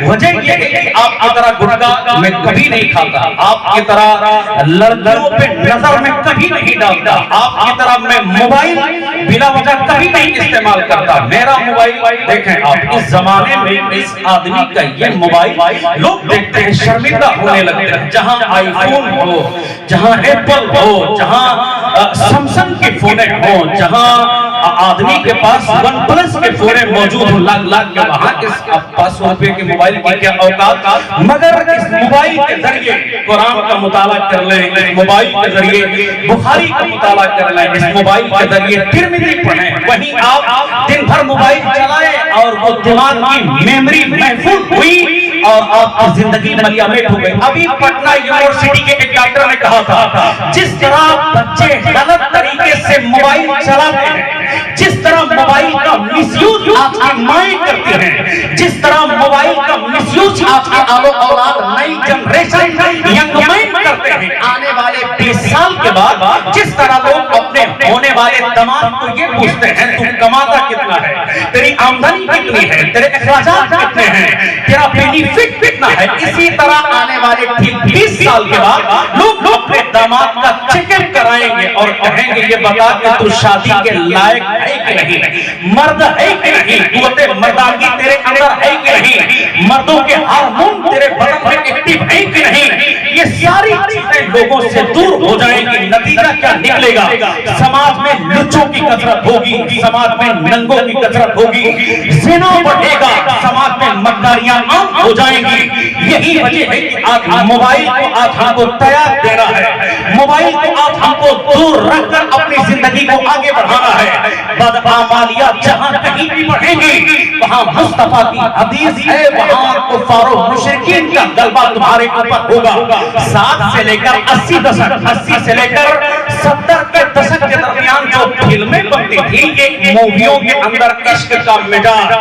وجہ یہ ہے کہ آپ کی طرح گٹکا میں کبھی نہیں کھاتا، آپ کی طرح لڑکیوں پہ نظر میں کبھی نہیں ڈالتا، آپ کی طرح میں موبائل بلا وجہ کبھی نہیں استعمال کرتا۔ میرا موبائل دیکھیں آپ، اس زمانے میں اس آدمی کا یہ موبائل لوگ دیکھتے ہیں شرمندہ ہونے لگتے ہیں۔ جہاں آئی فون ہو، جہاں ایپل ہو، جہاں سمسنگ کے فونیں ہوں، جہاں آدمی کے پاس ون پلس کے فونے موجود ہوں، لاکھ کے وہاں اس 500 روپے کے موبائل کی کیا اوقات، مگر اس موبائل کے ذریعے قرآن کا مطالعہ کر لیں، اس موبائل کے ذریعے بخاری کا مطالعہ کر لیں، اس موبائل کے ذریعے ترمذی پڑھیں، وہیں آپ دن بھر موبائل چلائیں اور وہ دماغ کی میموری محفوظ ہوئی اور آپ کی زندگی ملیامت ہو گئی۔ ابھی پٹنہ یونیورسٹی کے ایک ڈاکٹر نے کہا تھا جس طرح بچے غلط طریقے سے موبائل چلاتے ہیں، جس طرح موبائل کا مس یوز آپ کی مائیں کرتی ہیں، جس طرح موبائل کا مس یوز آپ کے اولاد نئی جنریشن ینگ مائنڈ کرتے ہیں، آنے والے 20 سال کے بعد جس طرح لوگ اپنے ہونے والے دماغ کو یہ پوچھتے ہیں تو کماتا کتنا ہے، تیری آمدنی کتنی ہے، تیرے اخراجات کتنے ہیں، تیرا بینیفٹ کتنا ہے، اسی طرح آنے والے 20 سال کے بعد لوگ اپنے داماد کا چیک اپ کرائیں گے اور کہیں گے یہ بتا کہ تو شادی کے لائق ہے کہ نہیں، مرد ہے کہ نہیں، قوت مردانگی تیرے اندر ہے کہ نہیں، مردوں کے ہارمون تیرے بدن میں ایکٹیو ہے کہ نہیں۔ یہ ساری چیزیں لوگوں سے دور ہو جائیں گی، نتیجہ کیا نکلے گا؟ سماج میں لچوں کی کثرت ہوگی، سماج میں ننگوں کی کثرت ہوگی، زنا بڑھے گا، سماج میں مکاریاں عام ہو جائیں گی۔ یہی وجہ ہے کہ آج موبائل کو آج ہم کو تیار دینا ہے، موبائل کو آج ہم کو دور رکھ کر اپنی زندگی کو آگے بڑھانا ہے۔ بدعمالیات جہاں کہیں بھی بڑھیں گی وہاں مصطفیٰ کی حدیث ہے، وہاں کفار و مشرکین کا غلبہ تمہارے اوپر ہوگا۔ 60 سے لے کر 80 دشک، 80 سے لے کر 70 کے دشک کے درمیان جو فلمیں بنتی تھی یہ موویوں کے اندر عشق کا مزاج،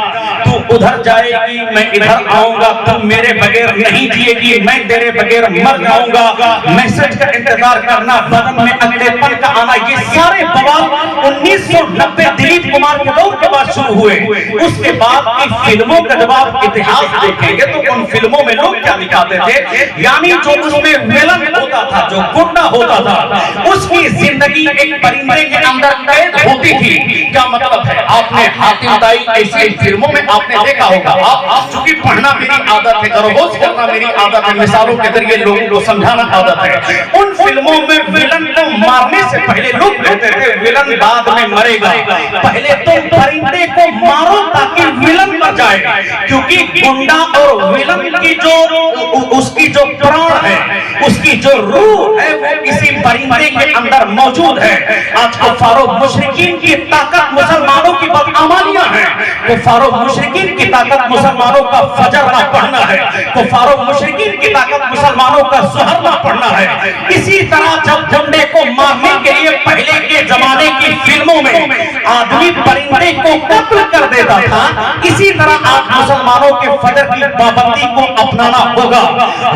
تو ادھر جائے گی میں ادھر آؤں گا، تم میرے بغیر نہیں جیے گی، میں تیرے بغیر مر جاؤں گا، میسج کا انتظار کرنا، بدن میں اگلے پل کا آنا، یہ سارے بوال 1990 دلیپ کمار کے دور کے بعد شروع ہوئے۔ اس کے بعد کی فلموں کا جب آپ اتہاس دیکھیں گے تو ان فلموں میں لوگ کیا دکھاتے تھے، یعنی جو اس میں ویلن ہوتا تھا، جو گنڈا ہوتا تھا، اس کی زندگی ایک پرندے کے اندر قید ہوتی تھی۔ کیا مطلب ہے؟ آپ نے حاتم طائی ایسی فلموں میں آپ نے دیکھا ہوگا، آپ چونکہ پڑھنا میری عادت ہے، گروز کرنا میری عادت ہے، مثالوں کے ذریعے لوگوں کو سمجھانا عادت ہے۔ ان فلموں میں ویلن کو مارنے سے پہلے لوگ کہتے تھے ویلن بعد میں مرے گا، پہلے تم پرندے کو مارو تاکہ ویلن مر جائے، کیونکہ گنڈا اور ویلن کی جو اس کی جو پران ہے، اس کی جو روح ہے وہ کسی پرندے کے اندر موجود ہے۔ آج کفار و مشرکین کی طاقت مسلمانوں کی بدعمالیاں ہیں، کفار و مشرکین کی طاقت مسلمانوں کا فجر نہ پڑھنا ہے، کفار و مشرکین کی طاقت مسلمانوں کا ظہر نہ پڑھنا ہے۔ اسی طرح جب گنڈے کو مارنے کے لیے پہلے کے زمانے کی فلموں میں آدمی پرندے کو قتل کر دیتا تھا، اسی طرح آج مسلمانوں کے فجر کی پابندی کو اپنانا ہوگا،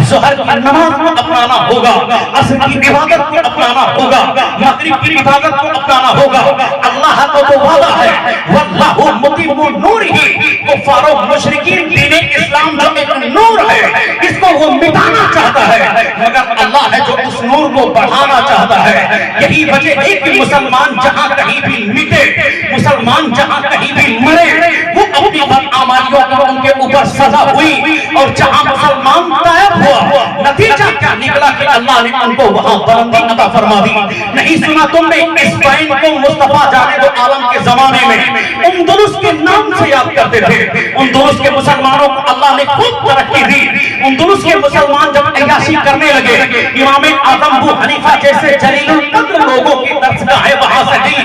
ظہر کی نماز کو اپنانا ہوگا، عصر کی عبادت کو اپنانا ہوگا، مغرب کی عبادت کو اپنانا ہوگا۔ اللہ کا تو وعدہ ہے واللہ متم نورہ، کفار و مشرکین دین اسلام جو ایک نور ہے اس کو وہ مٹانا چاہتا ہے، مگر اللہ ہے جو اس نور کو بڑھانا چاہتا ہے۔ یہی وجہ ہے کہ مسلمان جہاں کہیں بھی مٹے، مسلمان جہاں کہیں بھی مرے، وہ اپنی بدعمالیوں کا ان کے اوپر سزا ہوئی، اور جہاں مسلمان طائب ہوا نتیجہ کیا نکلا کہ اللہ نے ان کو وہاں بلندی عطا فرما دی۔ نہیں سنا تم نے اسپین کو مصطفیٰ جانے دو عالم کے زمانے میں اندلس کے نام سے یاد کرتے تھے؟ اندلس کے مسلمانوں کو اللہ نے خود ترقی دی۔ اندلس کے مسلمان جب عیاشی کرنے لگے، امام اعظم ابو حنیفہ جیسے جلیل القدر لوگوں کی درسگاہیں وہاں سے دی،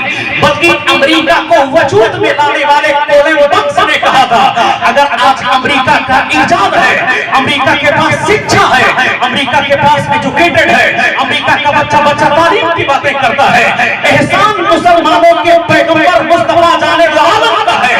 بلکہ امریکہ کو وجود میں لانے والے کولن بکس نے کہا تھا اگر آج امریکہ کا ایجاد ہے، امریکہ کے پاس شکشا ہے، امریکہ کے پاس ایجوکیٹڈ ہے، امریکہ کا بچہ تعلیم کی باتیں کرتا ہے، احسان مسلمانوں کے پیغمبر مصطفیٰ جانے دو عالم کا ہے،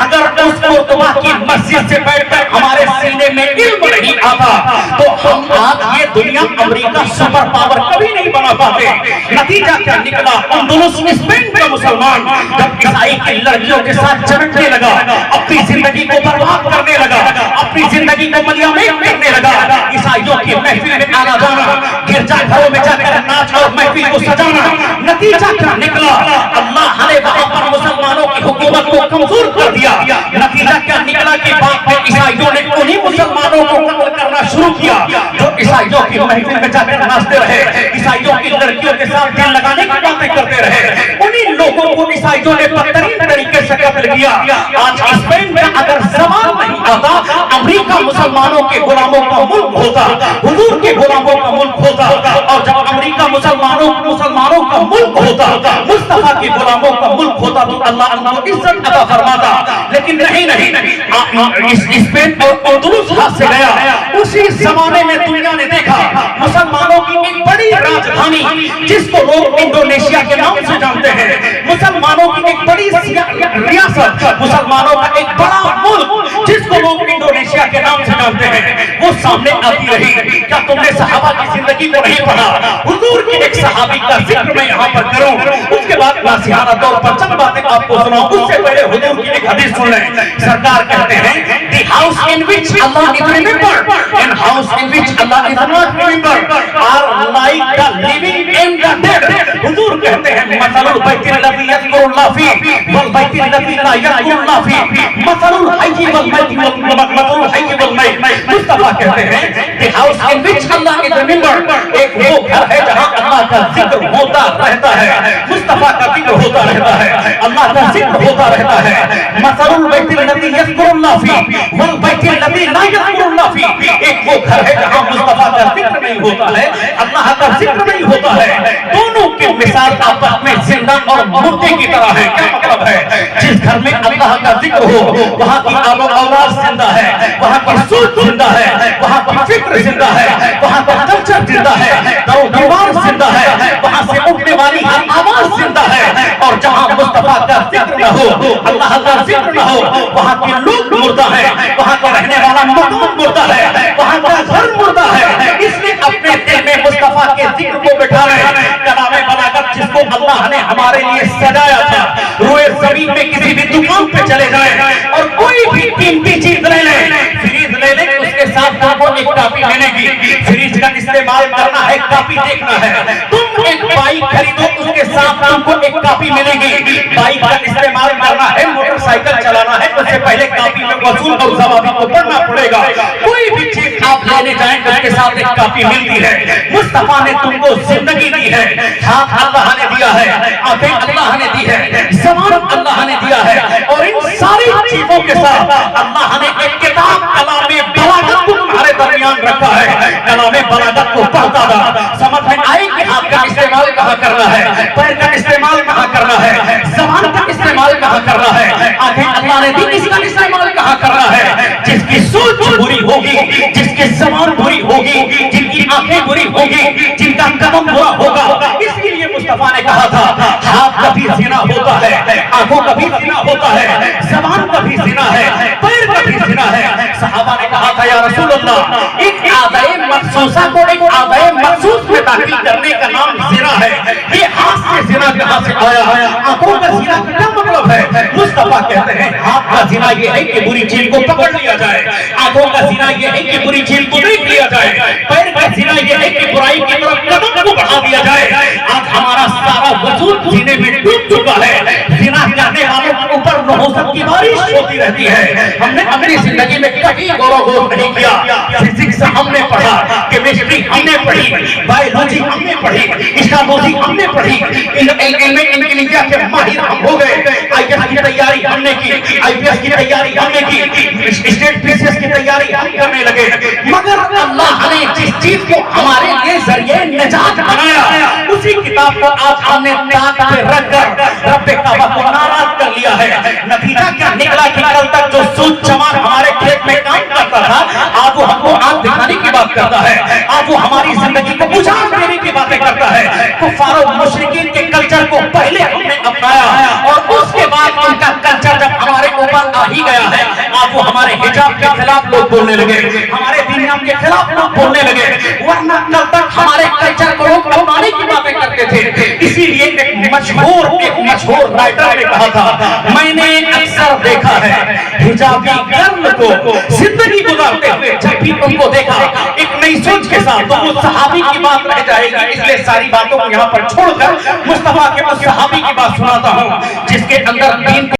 اگر اس قرطبہ کی مسجد سے بیٹھ کر ہمارے سینے میں علم نہیں آتا تو ہم آج یہ دنیا امریکہ سپر پاور کبھی نہیں بنا پاتے۔ نتیجہ کیا نکلا؟ اندلس اسپین کا مسلمان جب عیسائی کی لڑکیوں کے ساتھ چمٹنے لگا، اپنی زندگی کو برباد کرنے لگا، اپنی زندگی को मलियामें करने लगा, ईसाइयों की महफिल में आना जाना, गिरजा घरों में जाकर नाच और महफिल को सजाना। नतीजा क्या निकला? अल्लाह ने वहां पर मुसलमानों की हुकूमत को कमजोर कर दिया। नतीजा क्या निकला कि बाद में ईसाइयों ने उन्हीं मुसलमानों को कत्ल करना शुरू किया जो ईसाइयों की महफिल में जाकर नाचते रहे, ईसाइयों की लड़कियों के साथ दिल लगाने की बातें करते रहे। उन्हीं लोगों को ईसाइयों ने बदतरीन तरीके से कत्ल किया। आज स्पेन में अगर सवाल नहीं आता, अमेरिका मुसलमानों के गुलामों का मुल्क होता, हुजूर के गुलामों का मुल्क होता, और जब अमेरिका मुसलमानों का मुल्क होता, मुस्तफा के गुलामों का मुल्क होता, तो अल्लाह उनको इज्जत अता फरमाता। लेकिन नहीं, स्पेन और अंदलुस हाथ से गया। उसी जमाने में दुनिया ने देखा मुसलमानों की एक बड़ी राजधानी जिसको लोग इंडोनेशिया के नाम से जानते हैं, मुसलमानों की एक बड़ी रियासत, मुसलमानों का एक बड़ा मुल्क जिसको लोग इंडोनेशिया के नाम से जानते हैं, वो सामने आती रही। क्या तुमने सहाबा की जिंदगी को नहीं पढ़ा? हुजूर के एक सहाबी का जिक्र मैं यहाँ पर करूं, उसके बाद नासिहाना तौर पर चंद बातें आपको सुनाऊं। उससे पहले हुजूर की एक हदीस सुन लें। सरकार कहते हैं, the house in which Allah is remembered and house in which Allah is not remembered are like the living and the dead। हुजूर कहते हैं, मसलुल बैतिल लज़ी यज़कुरुल्लाह फीह वल बैतिल लज़ी ला यज़कुरुल्लाह फीह मसलुल हय्य वल मय्यित। मुस्तफा कहते हैं, the house in which Allah is remembered, एक वो घर है जहां अल्लाह का जिक्र होता रहता है, मुस्तफा का जिक्र होता रहता है, अल्लाह का जिक्र होता रहता है। मसलुल बैतिल लज़ी यज़कुरुल्लाह फीह वल बैतिल लज़ी ला यज़कुरुल्लाह फीह, एक वो घर है जहां मुस्तफा का जिक्र नहीं होता है, अल्लाह का जिक्र नहीं होता है। दोनों की मिसाल आपस में जिंदा और मुर्दे की तरह है। क्या मतलब है? जिस घर में अल्लाह का जिक्र हो, वहां की आलो औलाद जिंदा है, वहां की सोच जिंदा है, वहां की फिक्र जिंदा है, वहां का कल्चर जिंदा है, दीवार जिंदा है, वहां से उठने वाली हर आवाज जिंदा है। और जहां मुस्तफा का जिक्र न हो, अल्लाह का जिक्र न हो, वहां के लोग मुर्दा है, वहां का रहने वाला मकान मुर्दा है, वहां का घर मुर्दा है। इसलिए अपने दिल में मुस्तफा के जिक्र को बिठा रहे हैं। कलामे बलागत जिसको अल्लाह ने हमारे लिए सजाया था, रोए जमीन में किसी भी दुकान पे चले जाए और कोई भी कीमती चीज ले ले, फ्रीज ले ले, उसके साथ आपको एक कॉपी मिलेगी। फ्रीज का इस्तेमाल करना है, कॉपी देखना है। तुम एक बाइक खरीदो, उसके साथ तुमको एक कॉपी मिलेगी। बाइक का इस्तेमाल करना है, मोटरसाइकिल चलाना है, उससे पहले कॉपी में वसूल और जवाबी को पढ़ना पड़ेगा। कोई भी चीज आप लेने जाएं तो उसके साथ एक कॉपी मिलती है। मुस्तफा ने तुमको जिंदगी दी है, हाथ अल्लाह ने दिया है, आंखें अल्लाह ने दी है, ज़बान अल्लाह ने दिया है, और इन सारी चीजों के साथ अल्लाह ने एक किताब कलामे बलागत तुम्हारे दरमियान रखा है। कलामे बलागत को पढ़ता था, समझ में आए कि हाथ का इस्तेमाल कहाँ करना है, पैर का इस्तेमाल कहाँ करना है, ज़बान का इस्तेमाल कहाँ करना है, आंखें अल्लाह ने दी, इसका इस्तेमाल कहाँ करना है। जिसकी सोच बुरी होगी, जिसकी ज़बान बुरी होगी, जिनकी आंखें बुरी होगी, जिनका कदम बुरा होगा, इसके लिए मुस्तफा ने कहा था, हाथ कभी ज़िना होता है, आंखों कभी ज़िना होता है, ज़बान कभी ज़िना है, पैर कभी ज़िना है। सहाबा ने कहा था, या रसूल अल्लाह, एक आदाए मखसूसा को एक आदाए मखसूस में दाखिल करने का नाम ज़िना है। ये हाथ से ज़िना कहाँ से आया? आंखों का ज़िना क्या मतलब है? मुस्तफा कहते हैं, हाथ का ज़िना ये है कि बुरी चीज को पकड़ लिया जाए, आंखों का ज़िना ये है कि बुरी चीज को देख लिया जाए, पैर का ज़िना ये है कि बुराई की तरफ कदम को बढ़ा दिया जाए। आज हमारा सारा वजूद ज़िने में डूब चुका है। ज़िना करने वालों के ऊपर नहुसत की बारिश होती रहती है। हमने अपनी जिंदगी में कभी गौरव नहीं किया। फिजिक्स हमने पढ़ा, केमिस्ट्री हमने पढ़ी, बायोलॉजी हमने पढ़ी, स्ट्रैटेजी हमने पढ़ी, इंजीनियरिंग के माहिर हम हो गए। आईएएस की तैयारी हमने की, आईपीएस की तैयारी हमने की, स्टेट पीसीएस की तैयारी हम करने लगे। मगर अल्लाह ने जिस चीज को हमारे लिए जरिए निजात बनाया, उसी किताब को आज हमने ताक पे रखकर रब्बे काबा को नाराज कर लिया है। नतीजा क्या निकला कि कल तक जो सूद चमार हमारे खेत में काम करता था, आज वो हमको आग दिखाने की बात करता है, आज वो हमारी जिंदगी को बुझार देने की बातें करता है। कुफार और मुशरिकीन के कल्चर को पहले हमने अपनाया और उसके बाद उनका कल्चर जब हमारे ऊपर आ ही गया है, आज वो हमारे हिजाब के खिलाफ लोग बोलने लगे, हमारे दीनियाम के खिलाफ लोग बोलने लगे। वरना कल तक हमारे कल्चर को लोग अपनाने की बातें करते थे। इसीलिए एक मशहूर राइटर ने कहा था, मैंने अक्सर देखा है हिजाबी गर्ल को जिंदगी गुजारते हुए بھی ان کو دیکھا ایک نئی سوچ کے ساتھ، تو وہ صحابی کی بات رہ جائے گی، اس لیے ساری باتوں کو یہاں پر چھوڑ کر مصطفیٰ کے اس صحابی کی بات سناتا ہوں جس کے اندر دین